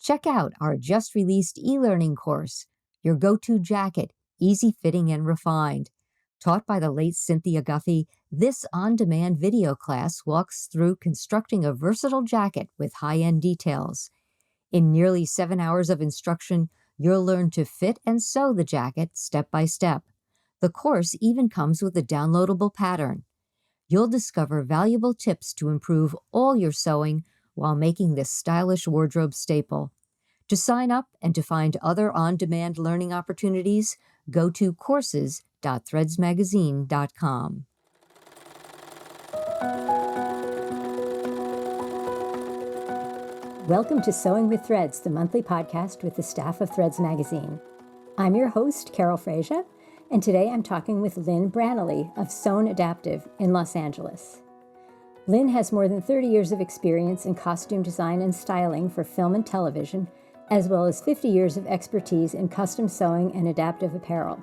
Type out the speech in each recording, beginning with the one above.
Check out our just released e-learning course, Your Go-To Jacket, Easy Fitting and Refined. Taught by the late Cynthia Guffey, this on-demand video class walks through constructing a versatile jacket with high-end details. In nearly 7 hours of instruction, you'll learn to fit and sew the jacket step by step. The course even comes with a downloadable pattern. You'll discover valuable tips to improve all your sewing while making this stylish wardrobe staple. To sign up and to find other on-demand learning opportunities, go to courses.threadsmagazine.com. Welcome to Sewing with Threads, the monthly podcast with the staff of Threads Magazine. I'm your host, Carol Frasia, and today I'm talking with Lynn Brannelly of Sewn Adaptive in Los Angeles. Lynn has more than 30 years of experience in costume design and styling for film and television, as well as 50 years of expertise in custom sewing and adaptive apparel.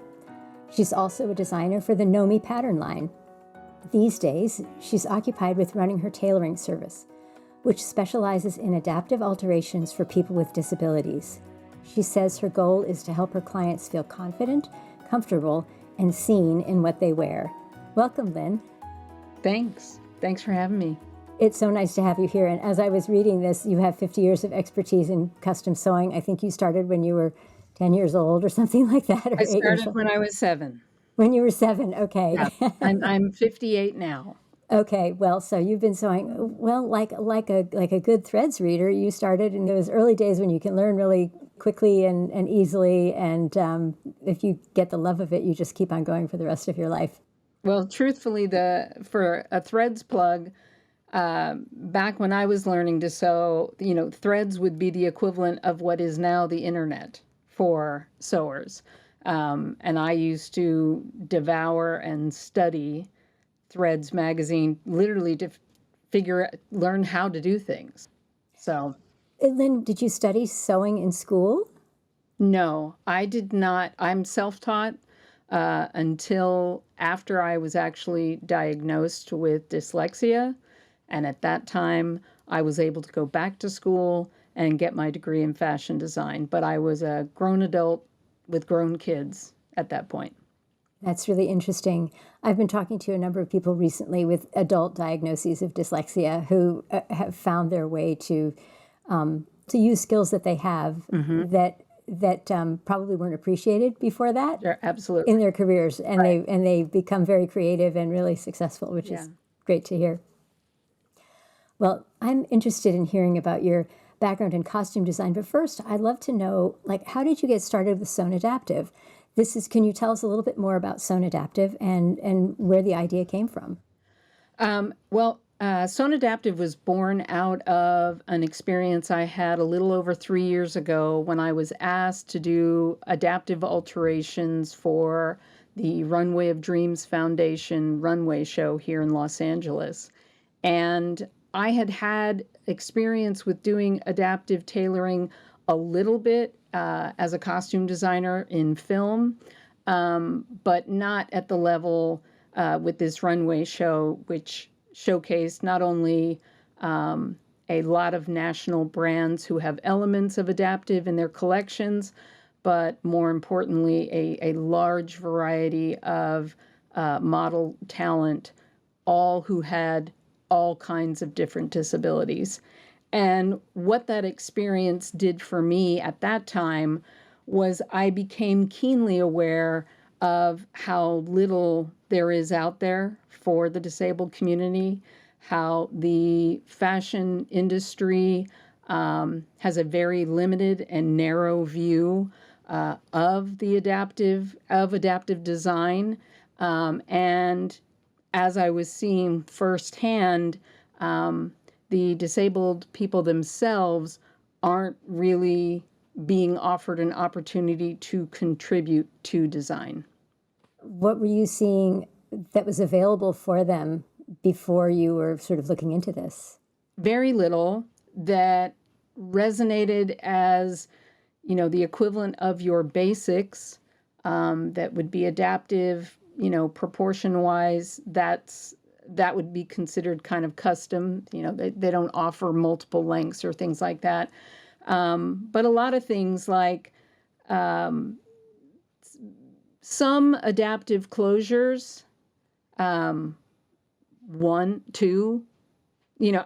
She's also a designer for the Nomi pattern line. These days, she's occupied with running her tailoring service, which specializes in adaptive alterations for people with disabilities. She says her goal is to help her clients feel confident, comfortable, and seen in what they wear. Welcome, Lynn. Thanks. Thanks for having me. It's so nice to have you here. And as I was reading this, you have 50 years of expertise in custom sewing. I think you started when you were 10 years old or something like that. Or I started when I was 7. When you were 7, okay. Yeah. I'm 58 now. Okay, well, so you've been sewing, well, like a good Threads reader, you started in those early days when you can learn really quickly and easily, and if you get the love of it, you just keep on going for the rest of your life. Well, truthfully, for a Threads plug, back when I was learning to sew, Threads would be the equivalent of what is now the internet for sewers. And I used to devour and study Threads magazine, literally to learn how to do things. So, Lynn, did you study sewing in school? No, I did not. I'm self-taught until after I was actually diagnosed with dyslexia. And at that time, I was able to go back to school and get my degree in fashion design. But I was a grown adult with grown kids at that point. That's really interesting. I've been talking to a number of people recently with adult diagnoses of dyslexia who have found their way to use skills that they have that probably weren't appreciated before that. Yeah, absolutely. In their careers, and Right. they become very creative and really successful, which is great to hear. Well, I'm interested in hearing about your background in costume design, but first, I'd love to know, how did you get started with Sewn Adaptive? Can you tell us a little bit more about Sewn Adaptive and where the idea came from? Sewn Adaptive was born out of an experience I had a little over 3 years ago when I was asked to do adaptive alterations for the Runway of Dreams Foundation runway show here in Los Angeles. And I had experience with doing adaptive tailoring a little bit as a costume designer in film, but not at the level with this runway show, which showcased not only a lot of national brands who have elements of adaptive in their collections, but more importantly, a large variety of model talent, all who had all kinds of different disabilities. And what that experience did for me at that time was I became keenly aware of how little there is out there for the disabled community, how the fashion industry has a very limited and narrow view of adaptive design. And as I was seeing firsthand, the disabled people themselves aren't really being offered an opportunity to contribute to design. What were you seeing that was available for them before you were sort of looking into this? Very little that resonated as, the equivalent of your basics that would be adaptive, proportion-wise. That would be considered kind of custom. They don't offer multiple lengths or things like that. But a lot of things like some adaptive closures, one, two,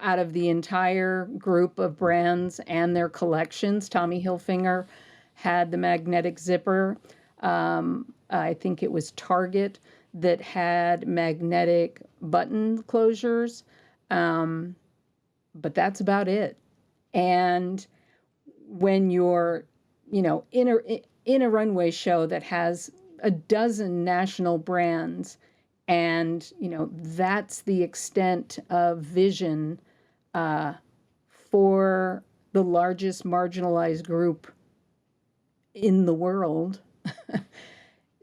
out of the entire group of brands and their collections. Tommy Hilfiger had the magnetic zipper. I think it was Target that had magnetic button closures. But that's about it. And when you're, in a runway show that has a dozen national brands, and that's the extent of vision for the largest marginalized group in the world.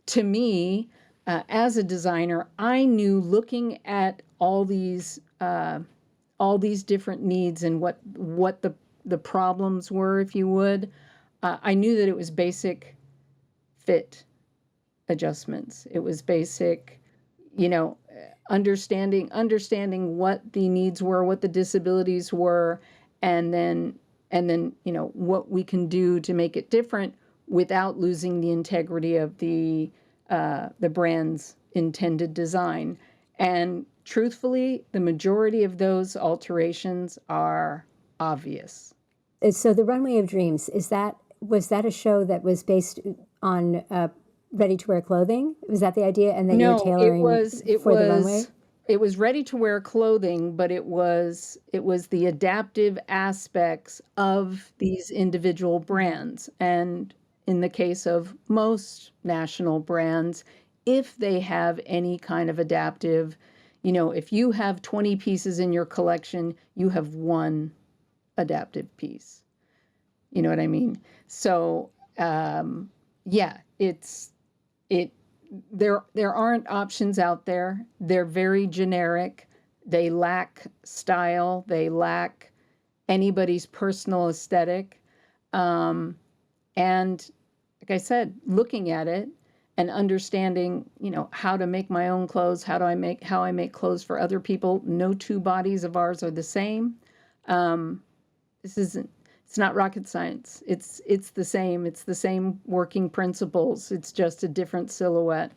To me, as a designer, I knew, looking at all these different needs and what the problems were, if you would, I knew that it was basic fit adjustments. It was basic, understanding what the needs were, what the disabilities were, and then what we can do to make it different without losing the integrity of the brand's intended design. And truthfully, the majority of those alterations are obvious. So the Runway of Dreams, was that a show that was based on ready-to-wear clothing? Was that the idea? And that you were tailoring for the runway? It was ready-to-wear clothing, but it was the adaptive aspects of these individual brands. And in the case of most national brands, if they have any kind of adaptive, if you have 20 pieces in your collection, you have one adaptive piece. You know what I mean? So, yeah, there aren't options out there. They're very generic. They lack style. They lack anybody's personal aesthetic. And like I said, looking at it and understanding, how to make my own clothes, how I make clothes for other people. No two bodies of ours are the same. It's not rocket science. It's the same. It's the same working principles. It's just a different silhouette.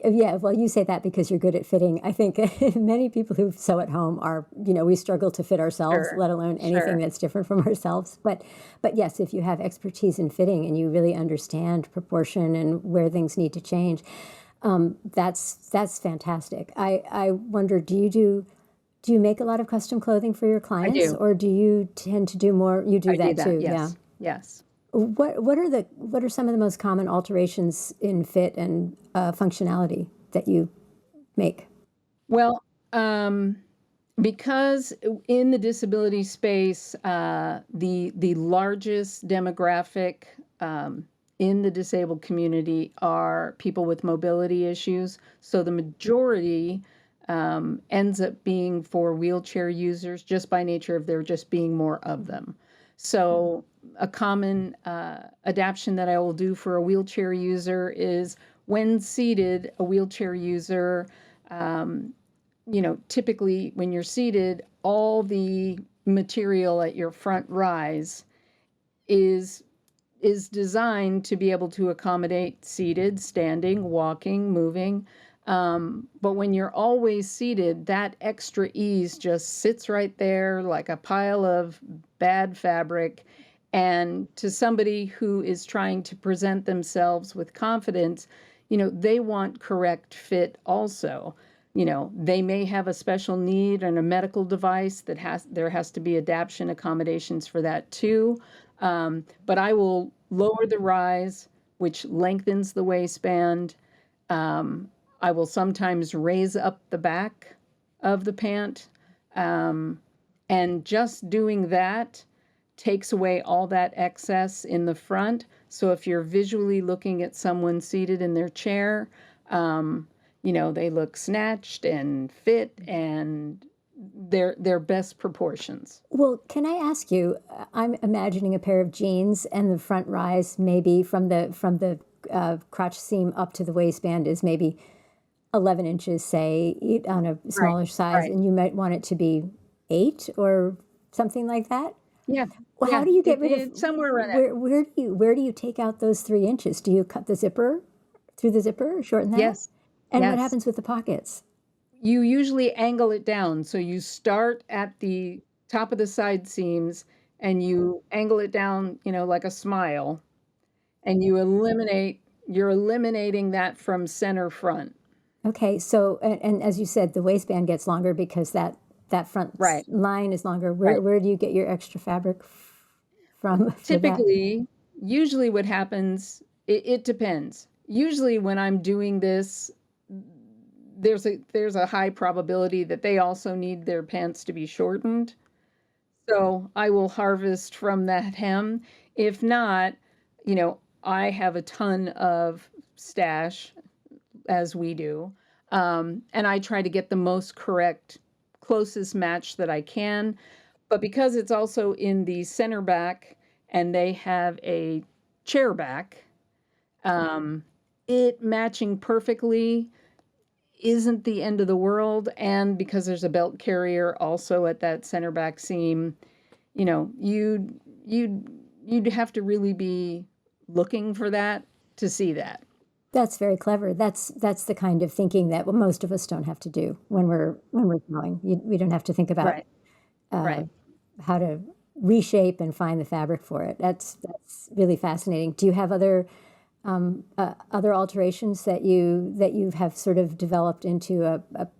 Yeah, well, you say that because you're good at fitting. I think many people who sew at home are, we struggle to fit ourselves, let alone anything that's different from ourselves. But yes, if you have expertise in fitting and you really understand proportion and where things need to change, that's fantastic. I wonder, do you make a lot of custom clothing for your clients, or do you tend to do more? You do that too, yes. yeah. Yes. What are some of the most common alterations in fit and functionality that you make? Well, because in the disability space, the largest demographic in the disabled community are people with mobility issues. So the majority ends up being for wheelchair users, just by nature of there just being more of them. So a common adaptation that I will do for a wheelchair user is, when seated, a wheelchair user, typically when you're seated, all the material at your front rise is designed to be able to accommodate seated, standing, walking, moving. But when you're always seated, that extra ease just sits right there like a pile of bad fabric. And to somebody who is trying to present themselves with confidence, they want correct fit also. They may have a special need and a medical device there has to be adaptation accommodations for that too. But I will lower the rise, which lengthens the waistband. I will sometimes raise up the back of the pant. And just doing that takes away all that excess in the front. So if you're visually looking at someone seated in their chair, they look snatched and fit and their best proportions. Well, can I ask you, I'm imagining a pair of jeans and the front rise maybe from the crotch seam up to the waistband is maybe 11 inches, say, on a smaller size, and you might want it to be 8 or something like that? Yeah, Well, how yeah, do you get rid of somewhere around that. where do you take out those 3 inches? Do you cut the zipper through the zipper, shorten that? Yes, And what yes. happens with the pockets? You usually angle it down. So you start at the top of the side seams and you angle it down, like a smile, and you're eliminating that from center front. Okay, so and as you said, the waistband gets longer because that front Right, line is longer. Where right. where do you get your extra fabric from for that? Typically, usually what happens, it depends. Usually when I'm doing this, there's a high probability that they also need their pants to be shortened. So I will harvest from that hem. If not, I have a ton of stash, as we do, and I try to get the most correct, closest match that I can. But because it's also in the center back and they have a chair back, um, it matching perfectly isn't the end of the world. And because there's a belt carrier also at that center back seam, you'd you'd have to really be looking for that to see that. That's very clever. That's the kind of thinking that most of us don't have to do when we're sewing. We don't have to think about Right, uh, right. how to reshape and find the fabric for it. That's really fascinating. Do you have other alterations that you have sort of developed into a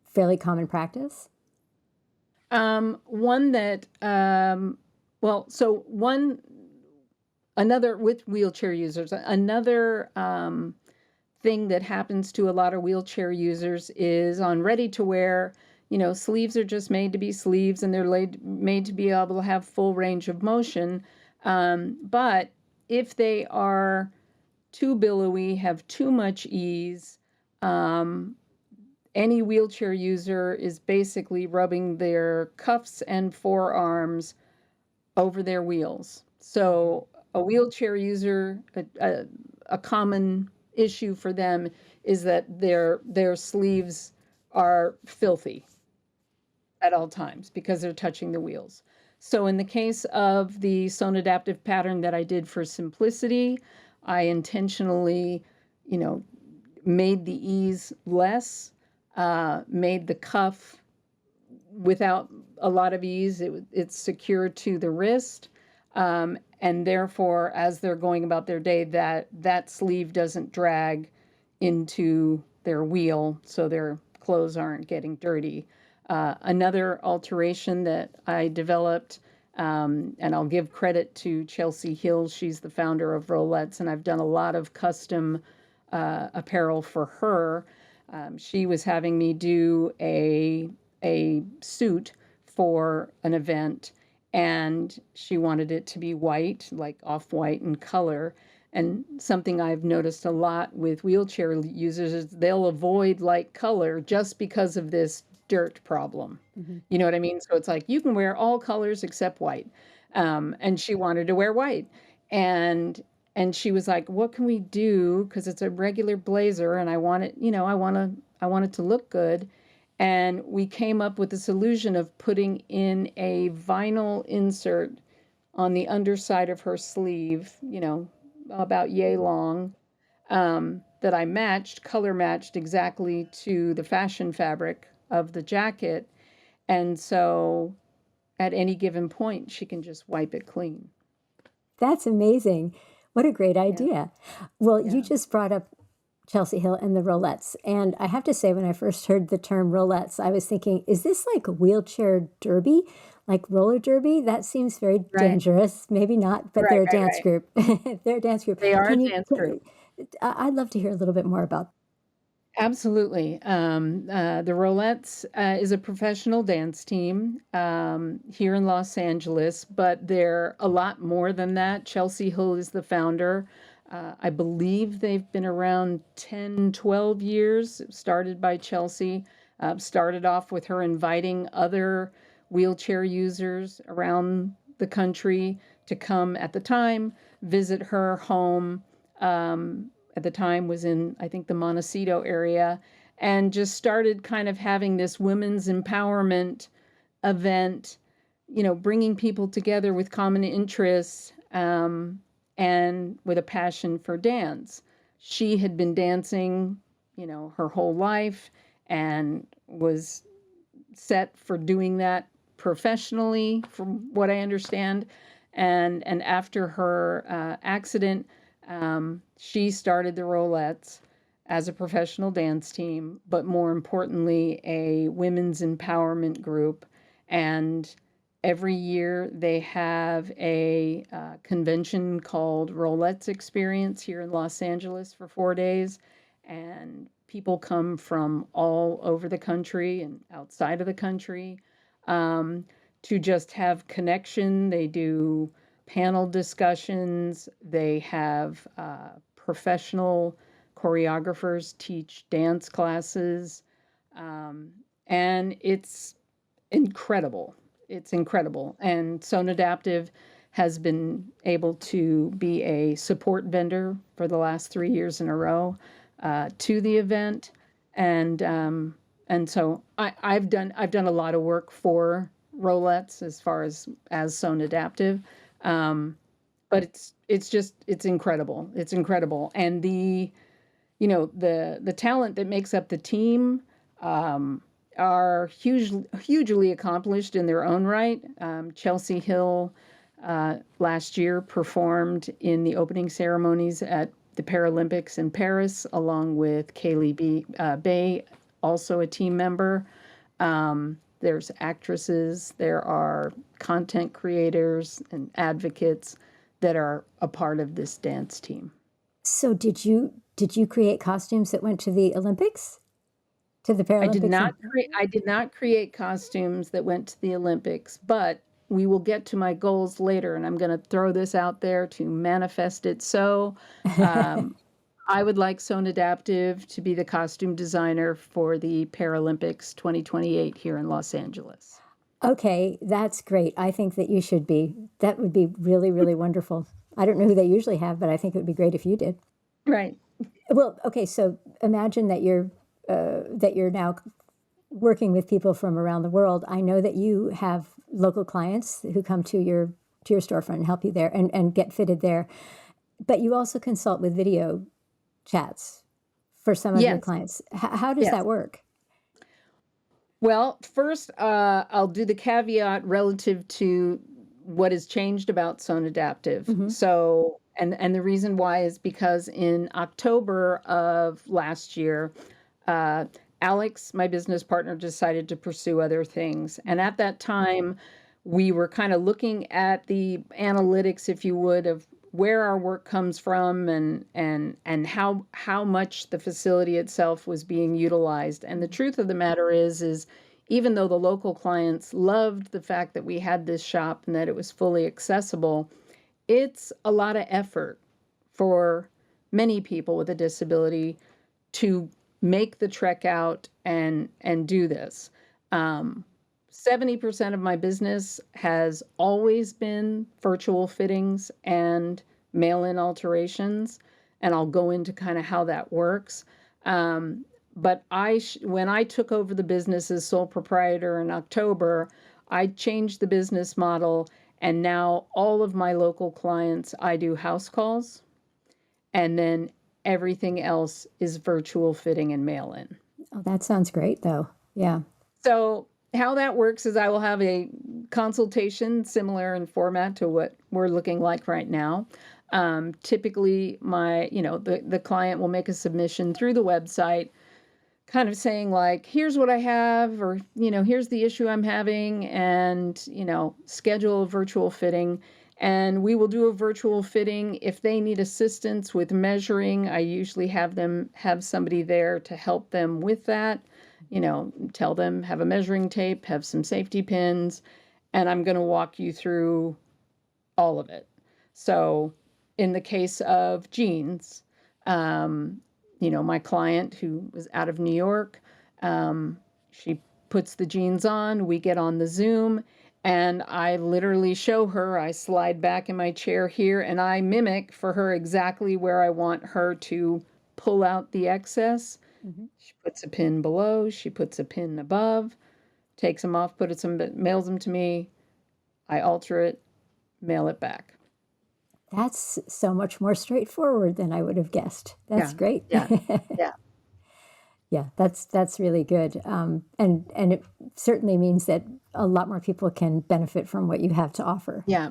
fairly common practice? One that, well, so one, another with wheelchair users, another thing that happens to a lot of wheelchair users is on ready to wear, sleeves are just made to be sleeves and they're made to be able to have full range of motion. But if they are too billowy, have too much ease, um, any wheelchair user is basically rubbing their cuffs and forearms over their wheels. So a wheelchair user, a common issue for them is that their sleeves are filthy at all times because they're touching the wheels. So in the case of the Sewn Adaptive pattern that I did for simplicity, I intentionally, you know, made the ease less, made the cuff without a lot of ease. It's secured to the wrist. And therefore, as they're going about their day, that sleeve doesn't drag into their wheel, so their clothes aren't getting dirty. Another alteration that I developed, and I'll give credit to Chelsea Hill. She's the founder of Rolettes, and I've done a lot of custom apparel for her. She was having me do a suit for an event, and she wanted it to be white, like off-white in color. And something I've noticed a lot with wheelchair users is they'll avoid light color just because of this dirt problem. Mhm. You know what I mean? So it's like you can wear all colors except white. And she wanted to wear white. And and she was like, "What can we do? Because it's a regular blazer, and I want it, I want it to look good." And we came up with the solution of putting in a vinyl insert on the underside of her sleeve, about yay long, that I color matched exactly to the fashion fabric of the jacket. And so at any given point, she can just wipe it clean. That's amazing. What a great Yeah, idea. Well, you yeah. just brought up Chelsea Hill and the Rolettes. And I have to say, when I first heard the term Rolettes, I was thinking, is this like a wheelchair derby, like roller derby? That seems very Right, dangerous. Maybe not, but right, they're a right, dance right. group. They're a dance group. They are a Can you? dance group. I'd love to hear a little bit more about. Absolutely. The Rolettes is a professional dance team here in Los Angeles, but they're a lot more than that. Chelsea Hill is the founder. I believe they've been around 10, 12 years, started by Chelsea. Started off with her inviting other wheelchair users around the country to come at the time, visit her home. At the time was in, I think, the Montecito area, and just started kind of having this women's empowerment event bringing people together with common interests, and with a passion for dance. She had been dancing, her whole life and was set for doing that professionally, from what I understand. And after her accident, she started the Rolettes as a professional dance team, but more importantly, a women's empowerment group. And every year they have a convention called Rolettes Experience here in Los Angeles for 4 days. And people come from all over the country and outside of the country, um, to just have connection. They do panel discussions. They have professional choreographers teach dance classes. Um, and it's incredible. It's incredible. And Sewn Adaptive has been able to be a support vendor for the last 3 years in a row to the event. And so I've done a lot of work for Rolettes as far as Sewn Adaptive. Um, but it's incredible. It's incredible. And the talent that makes up the team, um, are hugely accomplished in their own right. Chelsea Hill last year performed in the opening ceremonies at the Paralympics in Paris, along with Bay, also a team member. There's actresses, there are content creators and advocates that are a part of this dance team. So did you create costumes that went to the Olympics? To the Paralympics? I did not create costumes that went to the Olympics, but we will get to my goals later, and I'm going to throw this out there to manifest it. So, um, I would like Sewn Adaptive to be the costume designer for the Paralympics 2028 here in Los Angeles. Okay, that's great. I think that you should be. That would be really, really wonderful. I don't know who they usually have, but I think it would be great if you did. Right. Well, okay, so imagine that you're now working with people from around the world. I know that you have local clients who come to your storefront and help you there and get fitted there. But you also consult with video chats for some of your Yes. clients. How does Yes. that work? Well, first, I'll do the caveat relative to what has changed about Sewn Adaptive. Hmm. So, and the reason why is because in October of last year, uh, Alex, my business partner, decided to pursue other things. And at that time, we were kind of looking at the analytics, if you would, of where our work comes from, and how much the facility itself was being utilized. And the truth of the matter is even though the local clients loved the fact that we had this shop and that it was fully accessible, it's a lot of effort for many people with a disability to make the trek out and do this. Um, 70% of my business has always been virtual fittings and mail-in alterations, and I'll go into kind of how that works. Um, but when I took over the business as sole proprietor in October, I changed the business model, and now all of my local clients, I do house calls, and then everything else is virtual fitting and mail-in. Oh, that sounds great, though. Yeah. So how that works is I will have a consultation similar in format to what we're looking like right now. Typically, the client will make a submission through the website, kind of saying like, here's what I have, or, here's the issue I'm having, and, schedule a virtual fitting. And we will do a virtual fitting. If they need assistance with measuring, I usually have somebody there to help them with that. Tell them, have a measuring tape, have some safety pins, and I'm going to walk you through all of it. So in the case of jeans, um, my client who was out of New York, she puts the jeans on, we get on the Zoom, and I literally show her, I slide back in my chair here, and I mimic for her exactly where I want her to pull out the excess. Hmm. She puts a pin below, she puts a pin above, takes them off, puts them, mails them to me, I alter it, mail it back. That's so much more straightforward than I would have guessed. That's Yeah, great. yeah, yeah, Yeah, that's really good. And it certainly means that a lot more people can benefit from what you have to offer. yeah.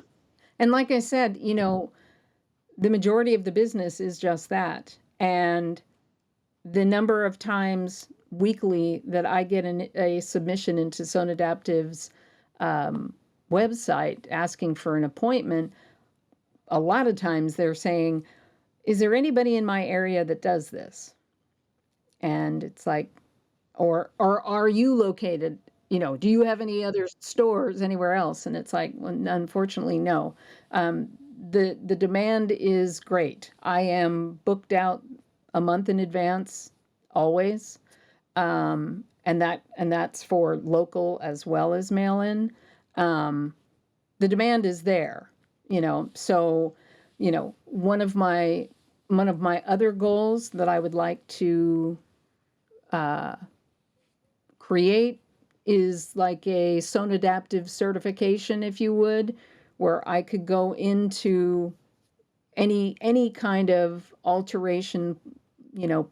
And like I said, the majority of the business is just that. And the number of times weekly that I get a submission into Sewn Adaptive's website asking for an appointment, a lot of times they're saying, is there anybody in my area that does this? And it's like, or are you located? Do you have any other stores anywhere else? And it's like, well, unfortunately, no. Um, the demand is great. I am booked out a month in advance always, and that's for local as well as mail in. The demand is there, So, one of my other goals that I would like to create is like a Sewn Adaptive certification, if you would, where I could go into any kind of alteration,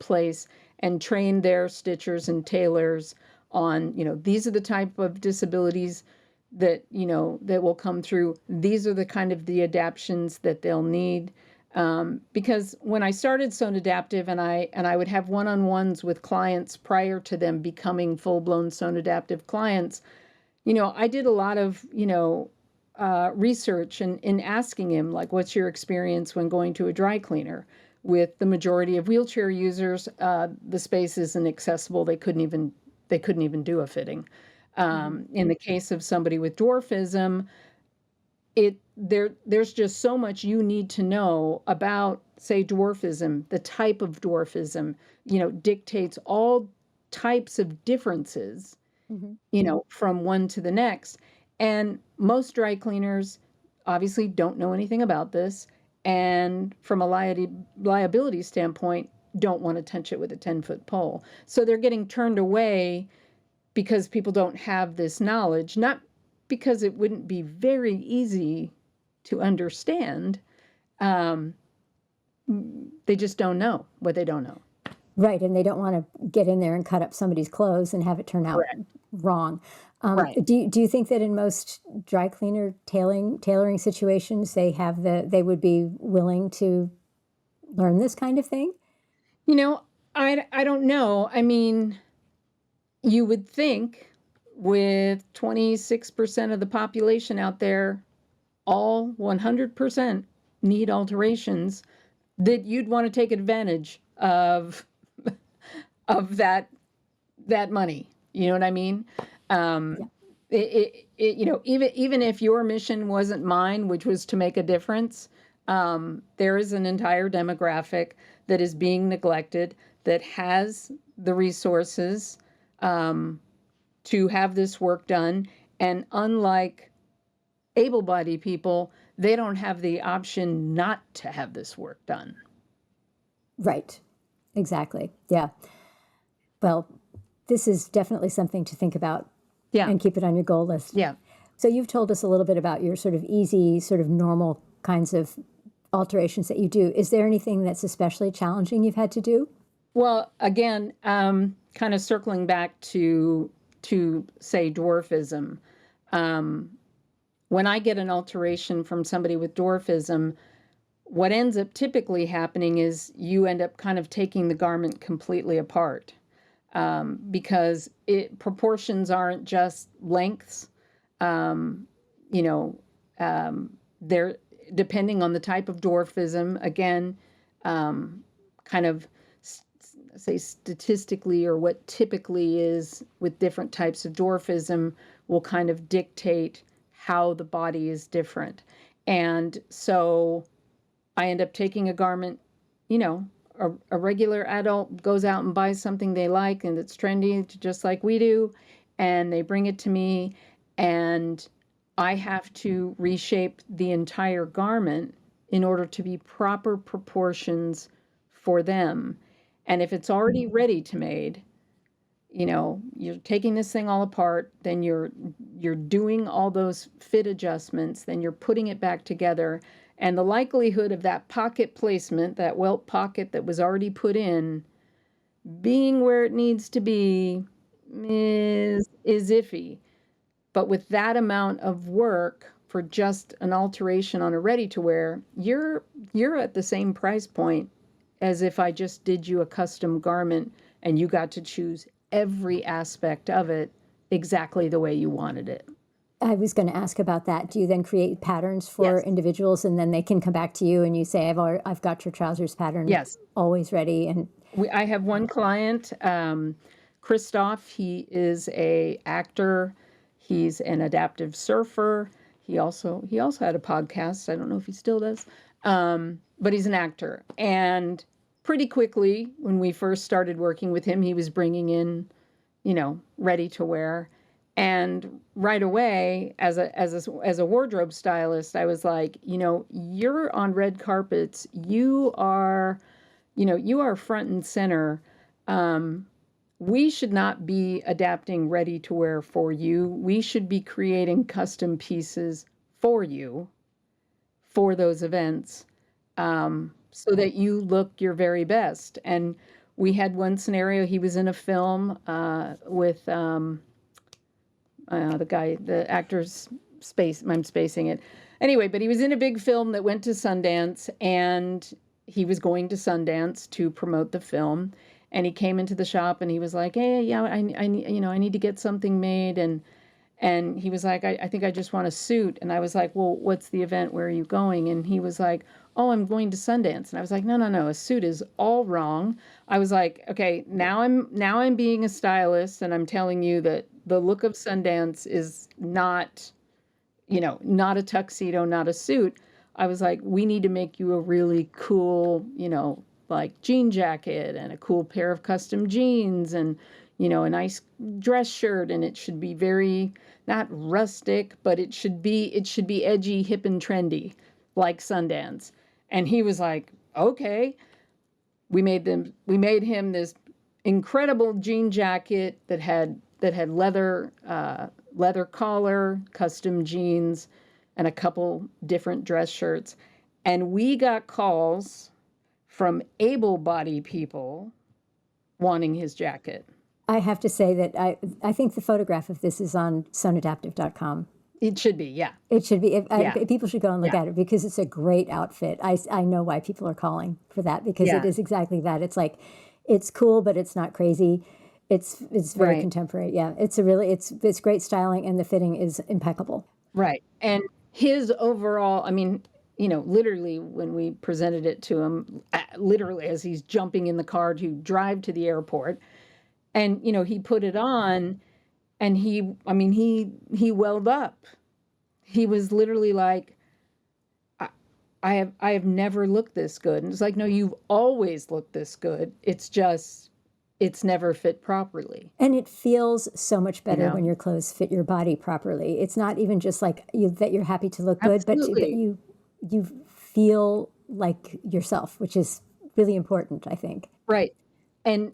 place and train their stitchers and tailors on, these are the type of disabilities that will come through. These are the kind of the adaptions that they'll need. Because when I started Sewn Adaptive and I would have one-on-ones with clients prior to them becoming full-blown Sewn Adaptive clients, I did a lot of, research and in asking him, like, what's your experience when going to a dry cleaner? With the majority of wheelchair users, the space isn't accessible. They couldn't even do a fitting. In the case of somebody with dwarfism, there's just so much you need to know about, say, dwarfism. The type of dwarfism, dictates all types of differences, Mhm. from one to the next. And most dry cleaners obviously don't know anything about this. And from a liability standpoint, don't want to touch it with a 10-foot pole. So they're getting turned away because people don't have this knowledge, not because it wouldn't be very easy to understand. Um, they just don't know what they don't know. Right, and they don't want to get in there and cut up somebody's clothes and have it turn out Correct. wrong. Right. Do you think that in most dry cleaner tailoring situations they would be willing to learn this kind of thing? You know, I don't know. I mean, you would think with 26% of the population out there, all 100% need alterations, that you'd want to take advantage of that money. You know what I mean? Yeah. Um, even if your mission wasn't mine, which was to make a difference, there is an entire demographic that is being neglected, that has the resources to have this work done. And unlike able-bodied people, they don't have the option not to have this work done. Right. Exactly. Yeah. Well, this is definitely something to think about Yeah, and keep it on your goal list. yeah. So you've told us a little bit about your sort of easy, sort of normal kinds of alterations that you do. Is there anything that's especially challenging you've had to do? Well, again, kind of circling back to say dwarfism. When I get an alteration from somebody with dwarfism, what ends up typically happening is you end up kind of taking the garment completely apart, because proportions aren't just lengths. Um, you know, they're depending on the type of dwarfism. Again, kind of say statistically, or what typically is with different types of dwarfism, will kind of dictate how the body is different. And so I end up taking a garment, a regular adult goes out and buys something they like and it's trendy, just like we do, and they bring it to me, and I have to reshape the entire garment in order to be proper proportions for them. And if it's already ready to made, you're taking this thing all apart, then you're doing all those fit adjustments, then you're putting it back together, and the likelihood of that pocket placement, that welt pocket that was already put in, being where it needs to be is iffy. But with that amount of work for just an alteration on a ready to wear, you're at the same price point as if I just did you a custom garment and you got to choose every aspect of it exactly the way you wanted it. I was going to ask about that. Do you then create patterns for Yes. individuals, and then they can come back to you and you say, I've got your trousers pattern Yes. always ready? And I have one client, Christoph. He is a actor. He's an adaptive surfer. He also had a podcast. I don't know if he still does, but he's an actor. And pretty quickly, when we first started working with him, he was bringing in, ready to wear. And right away, as a wardrobe stylist, I was like, you're on red carpets. You are front and center. We should not be adapting ready to wear for you. We should be creating custom pieces for you for those events, so that you look your very best. And we had one scenario. He was in a film with the actor's space. I'm spacing it. Anyway, but he was in a big film that went to Sundance, and he was going to Sundance to promote the film. And he came into the shop and he was like, "Hey, yeah, I need to get something made." And he was like, I think I just want a suit. And I was like, "Well, what's the event? Where are you going?" And he was like, "Oh, I'm going to Sundance." And I was like, No, a suit is all wrong. I was like, okay, now I'm being a stylist and I'm telling you that the look of Sundance is not, not a tuxedo, not a suit. I was like, we need to make you a really cool, like jean jacket and a cool pair of custom jeans and, a nice dress shirt. And it should be very, not rustic, but it should be edgy, hip and trendy, like Sundance. And he was like, okay. We made him this incredible jean jacket that had leather collar, custom jeans, and a couple different dress shirts. And we got calls from able-bodied people wanting his jacket. I have to say that I think the photograph of this is on sewnadaptive.com. It should be, yeah. It should be. Yeah. People should go and look Yeah. at it because it's a great outfit. I know why people are calling for that, because Yeah. it is exactly that. It's like, it's cool, but it's not crazy. It's very Right. contemporary. Yeah, it's great styling, and the fitting is impeccable. Right. And his overall, I mean, literally when we presented it to him, literally as he's jumping in the car to drive to the airport, and, he put it on and he welled up. He was literally like, I have never looked this good. And it's like, no, you've always looked this good. It's just, it's never fit properly. And it feels so much better when your clothes fit your body properly. It's not even just like that you're happy to look good, but Absolutely. you feel like yourself, which is really important, I think. Right. And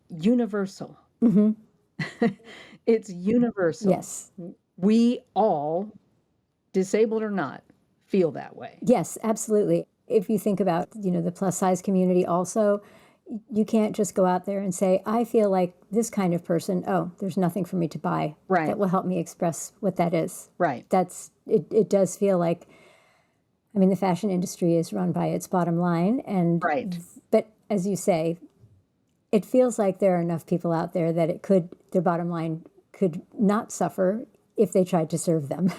universal. It's universal. Yes. We all, disabled or not, feel that way. Yes, absolutely. If you think about, the plus size community also, you can't just go out there and say, I feel like this kind of person, there's nothing for me to buy Right. that will help me express what that is. Right. It does feel like, the fashion industry is run by its bottom line. And Right. But as you say, it feels like there are enough people out there that their bottom line could not suffer if they tried to serve them.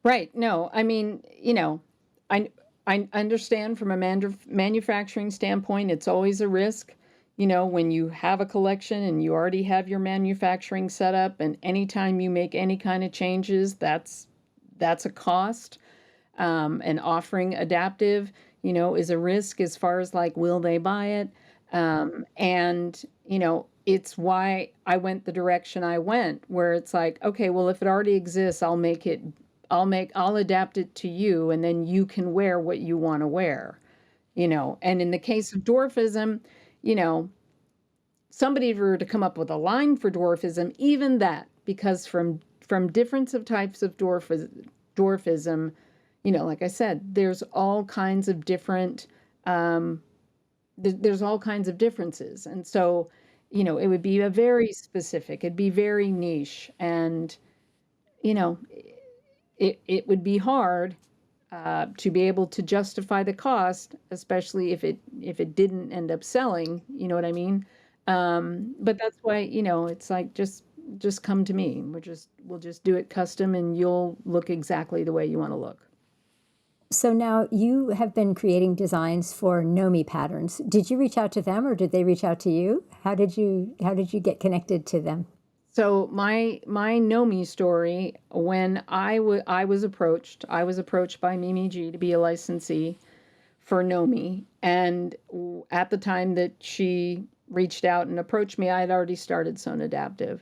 Right. No, I understand from a manufacturing standpoint, it's always a risk. When you have a collection and you already have your manufacturing set up, and anytime you make any kind of changes, that's a cost. And offering adaptive, is a risk as far as like, will they buy it? And, it's why I went the direction I went, where it's like, okay, well, if it already exists, I'll adapt it to you, and then you can wear what you want to wear, and in the case of dwarfism, somebody were to come up with a line for dwarfism, even that, because from difference of types of dwarfism, like I said, there's all kinds of different there's all kinds of differences. And so, it would be a very specific, it'd be very niche, and you know, it would be hard to be able to justify the cost, especially if it didn't end up selling. You know what I mean? But that's why, it's like just come to me. We'll just do it custom, and you'll look exactly the way you want to look. So now you have been creating designs for Nomi patterns. Did you reach out to them, or did they reach out to you? How did you get connected to them? So my Nomi story, when I was approached by Mimi G to be a licensee for Nomi, and at the time that she reached out and approached me, I had already started Sewn Adaptive.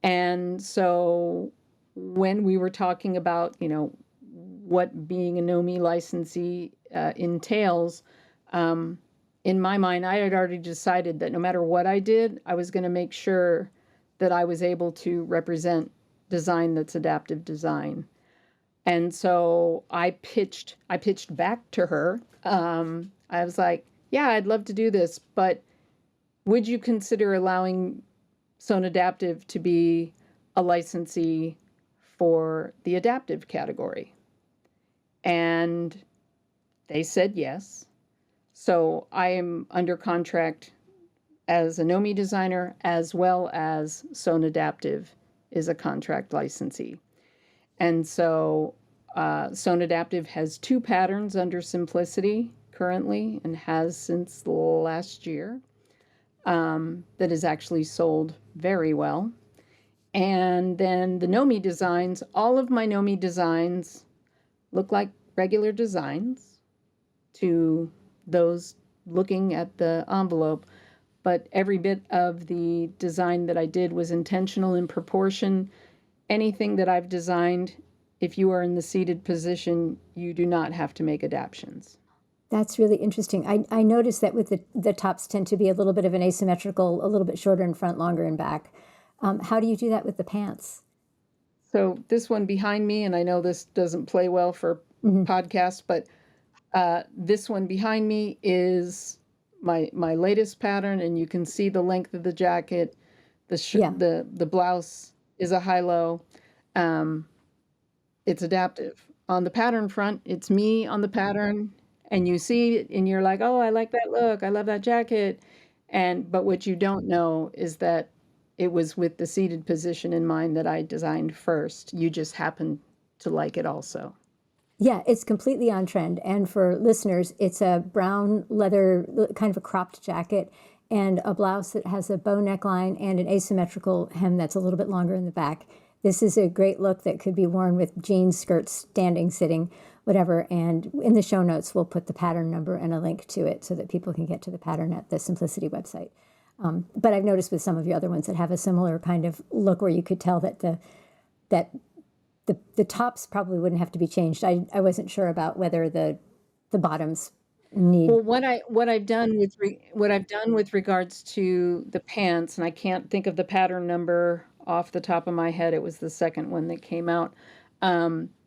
And so when we were talking about, what being a Nomi licensee entails, in my mind, I had already decided that no matter what I did, I was going to make sure that I was able to represent design that's adaptive design. And so I pitched back to her. I was like, yeah, I'd love to do this, but would you consider allowing Sewn Adaptive to be a licensee for the adaptive category? And they said yes. So I am under contract as a Nomi designer, as well as Sewn Adaptive is a contract licensee. And so Sewn Adaptive has 2 patterns under Simplicity currently, and has since last year, that is actually sold very well. And then the Nomi designs, all of my Nomi designs look like regular designs to those looking at the envelope, but every bit of the design that I did was intentional in proportion. Anything that I've designed, if you are in the seated position, you do not have to make adaptations. That's really interesting. I noticed that with the tops tend to be a little bit of an asymmetrical, a little bit shorter in front, longer in back. How do you do that with the pants? So this one behind me, and I know this doesn't play well for podcasts, but this one behind me is my latest pattern, and you can see the length of the jacket. Yeah. The blouse is a high-low. It's adaptive. On the pattern front, it's me on the pattern, and you see it, and you're like, oh, I like that look. I love that jacket. But what you don't know is that it was with the seated position in mind that I designed first. You just happen to like it also. Yeah, it's completely on trend. And for listeners, it's a brown leather, kind of a cropped jacket, and a blouse that has a bow neckline and an asymmetrical hem that's a little bit longer in the back. This is a great look that could be worn with jeans, skirts, standing, sitting, whatever. And in the show notes, we'll put the pattern number and a link to it so that people can get to the pattern at the Simplicity website. But I've noticed with some of your other ones that have a similar kind of look where you could tell that the tops probably wouldn't have to be changed. I wasn't sure about whether the bottoms need. Well, what I've done with regards to the pants, and I can't think of the pattern number off the top of my head. It was the second one that came out.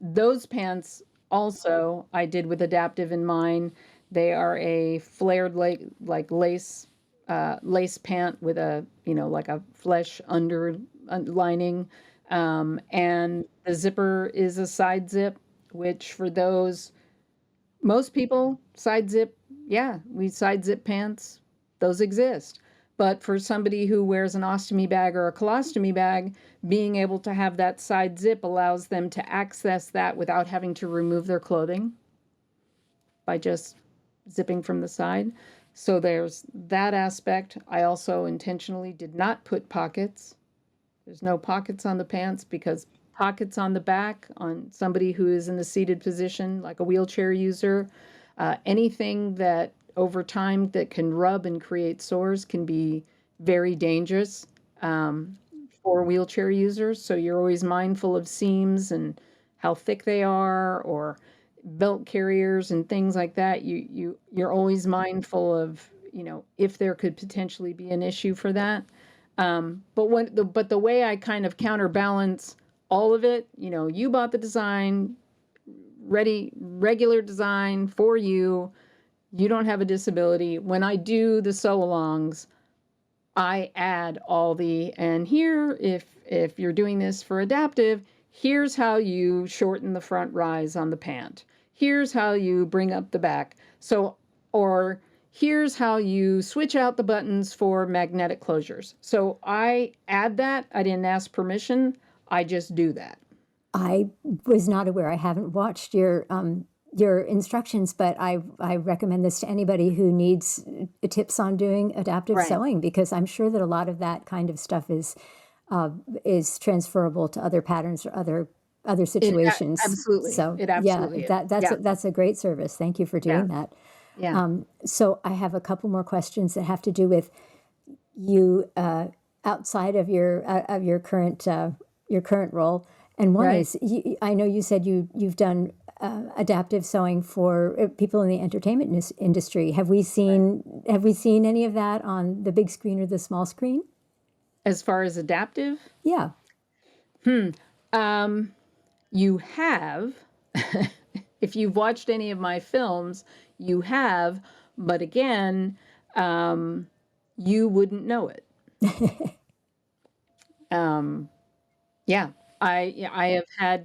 Those pants also I did with adaptive in mind. They are a flared like lace pant with a like a flesh underlining, and the zipper is a side zip, which for those most people side zip. Yeah, we side zip pants. Those exist. But for somebody who wears an ostomy bag or a colostomy bag, being able to have that side zip allows them to access that without having to remove their clothing by just zipping from the side. So there's that aspect. I also intentionally did not put pockets. There's no pockets on the pants, because pockets on the back on somebody who is in the seated position, like a wheelchair user, anything that over time that can rub and create sores can be very dangerous for wheelchair users. So you're always mindful of seams and how thick they are, or belt carriers and things like that. You're always mindful of if there could potentially be an issue for that. But the way I kind of counterbalance all of it, you bought the design, regular design for you. You don't have a disability. When I do the sew-alongs, I add all and here, if you're doing this for adaptive, here's how you shorten the front rise on the pant. Here's how you bring up the back. Or here's how you switch out the buttons for magnetic closures. So I add that. I didn't ask permission. I just do that. I was not aware. I haven't watched your instructions, but I recommend this to anybody who needs tips on doing adaptive Right. sewing, because I'm sure that a lot of that kind of stuff is transferable to other patterns or other situations. Absolutely. So It yeah, absolutely is. Yeah. that's a great service. Thank you for Yeah. doing that. Yeah. So I have a couple more questions that have to do with you outside of your current role, and one Right. is I know you said you've done adaptive sewing for people in the entertainment industry. Have we seen any of that on the big screen or the small screen? As far as adaptive, Yeah. you have, if you've watched any of my films, you have, but again, you wouldn't know it. Yeah, I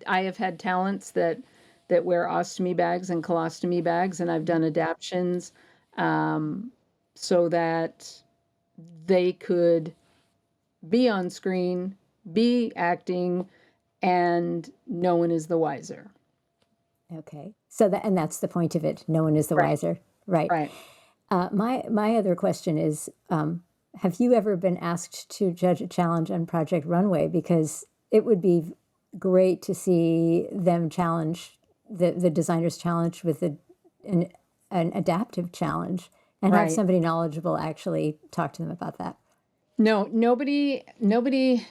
have had talents that wear ostomy bags and colostomy bags, and I've done adaptions so that they could be on screen, be acting, and no one is the wiser. Okay. So that's the point of it. No one is the Right, wiser. Right. right. My other question is, have you ever been asked to judge a challenge on Project Runway? Because it would be great to see them challenge the designers challenge with an adaptive challenge, and have Right. somebody knowledgeable actually talk to them about that. No, nobody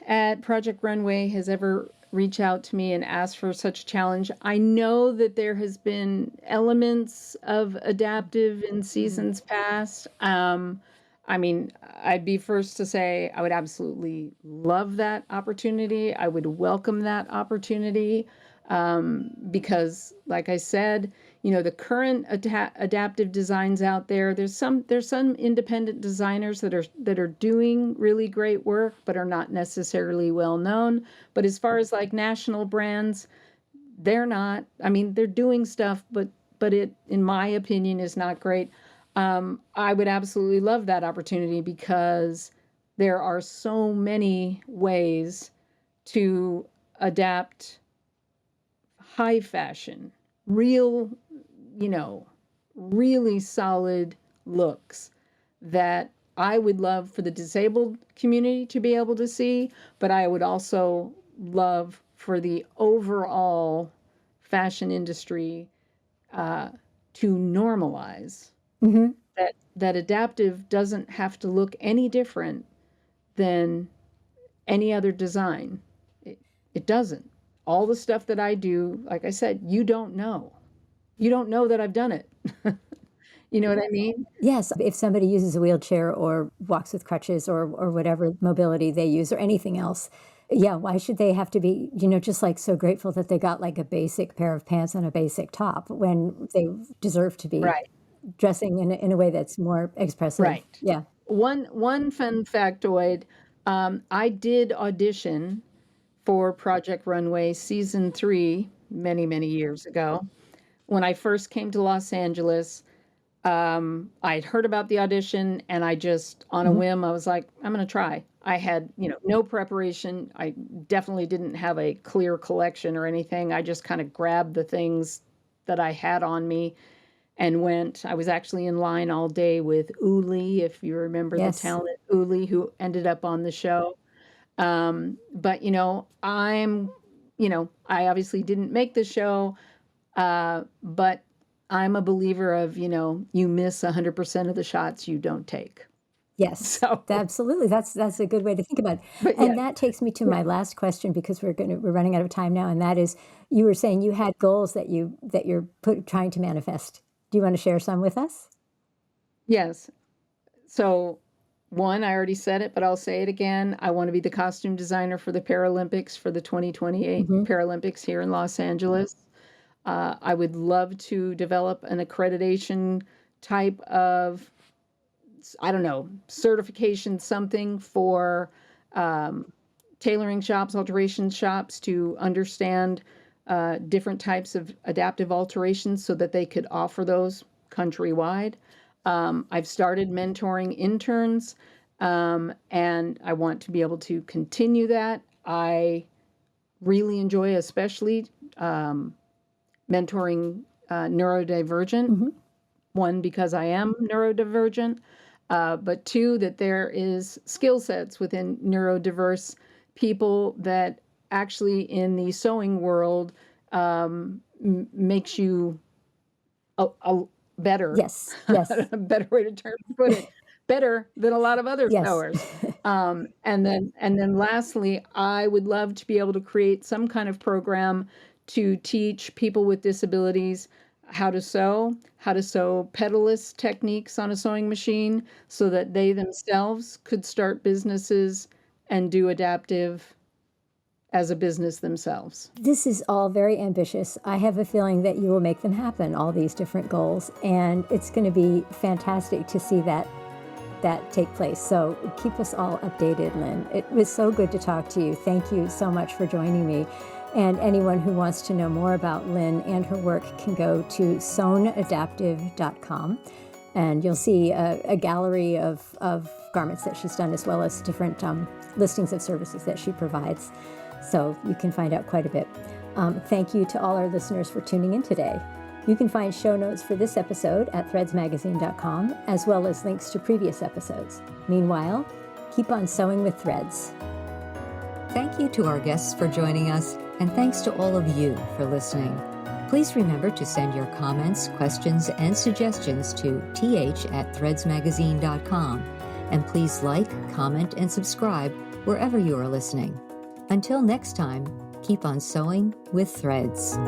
at Project Runway has ever reached out to me and asked for such a challenge. I know that there has been elements of adaptive in seasons past. I mean, I'd be first to say I would absolutely love that opportunity. I would welcome that opportunity because, like I said, the current adaptive designs out there. There's some independent designers that are doing really great work, but are not necessarily well known. But as far as like national brands, they're not. I mean, they're doing stuff, but it, in my opinion, is not great. I would absolutely love that opportunity because there are so many ways to adapt high fashion, real, you know, really solid looks that I would love for the disabled community to be able to see, but I would also love for the overall fashion industry to normalize that adaptive doesn't have to look any different than any other design. It doesn't. All the stuff that I do, like I said, you don't know. You don't know that I've done it. You know what I mean? Yes, if somebody uses a wheelchair or walks with crutches or whatever mobility they use or anything else, yeah, why should they have to be, just like so grateful that they got like a basic pair of pants and a basic top when they deserve to be Right. dressing in a way that's more expressive? Right. Yeah. One fun factoid, I did audition for Project Runway season 3 many, many years ago. When I first came to Los Angeles, I'd heard about the audition and I just, on a Mhm. whim, I was like, I'm going to try. I had, no preparation. I definitely didn't have a clear collection or anything. I just kind of grabbed the things that I had on me and went. I was actually in line all day with Uli, if you remember the Yes. talent Uli, who ended up on the show. But I obviously didn't make the show, but I'm a believer of, you miss 100% of the shots you don't take. Yes, So, absolutely. That's a good way to think about it. but And yes, that takes me to yeah, my last question, because we're running out of time now, and that is, you were saying you had goals that you're trying to manifest. Do you want to share some with us? yes. So, one, I already said it, but I'll say it again. I want to be the costume designer for the Paralympics for the 2028 Mm-hmm. Paralympics here in Los Angeles. I would love to develop an accreditation type of, I don't know, certification, something for tailoring shops, alteration shops to understand different types of adaptive alterations so that they could offer those countrywide. I've started mentoring interns, and I want to be able to continue that. I really enjoy, especially mentoring neurodivergent. Mm-hmm. One, because I am neurodivergent, but two, that there is skill sets within neurodiverse people that actually in the sewing world makes you a better, Yes, yes, a better way to put it, better than a lot of other yes. sewers. And then lastly, I would love to be able to create some kind of program to teach people with disabilities how to sew pedalless techniques on a sewing machine so that they themselves could start businesses and do adaptive as a business themselves. This is all very ambitious. I have a feeling that you will make them happen, all these different goals, and it's going to be fantastic to see that take place. So keep us all updated, Lynn. It was so good to talk to you. Thank you so much for joining me. And anyone who wants to know more about Lynn and her work can go to sewnadaptive.com, and you'll see a gallery of garments that she's done, as well as different listings of services that she provides. So you can find out quite a bit. Thank you to all our listeners for tuning in today. You can find show notes for this episode at threadsmagazine.com, as well as links to previous episodes. Meanwhile, keep on sewing with threads. Thank you to our guests for joining us, and thanks to all of you for listening. Please remember to send your comments, questions, and suggestions to th@threadsmagazine.com. And please like, comment, and subscribe wherever you are listening. Until next time, keep on sewing with threads.